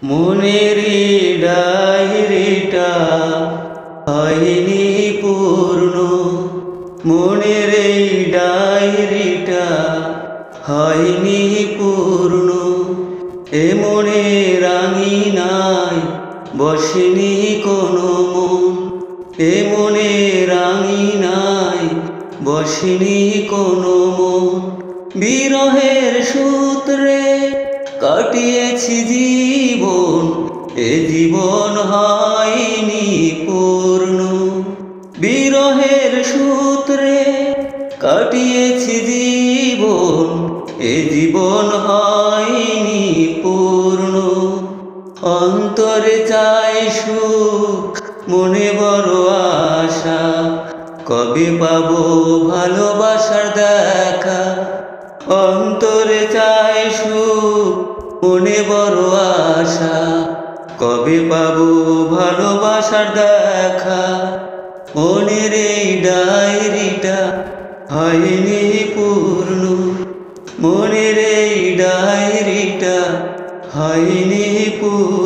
মনের ডায়েরিটা হয়নি পূর্ণ, মনের ডায়েরিটা হয়নি পূর্ণ। এ মনের আঙিনায় বসেনি কোনো মন, এ মনের আঙিনায় বসেনি কোনো মন। বিরহের সূত্রে কাটিয়েছি জীবন, এ জীবন হয়নি পূর্ণ। বিরহের সূত্রে কাটিয়েছি জীবন, এ জীবন হয়নি পূর্ণ। অন্তরে চাই সুখ, মনে বড় আশা, কবে পাবো ভালোবাসার দেখা। অন্তরে চাই সুখ, মনে বড় আশা, কবে পাবো ভালোবাসার দেখা। মনের এই ডায়েরিটা হয়নি পূর্ণ, মনের এই ডায়েরিটা হয়নি পূর্ণ।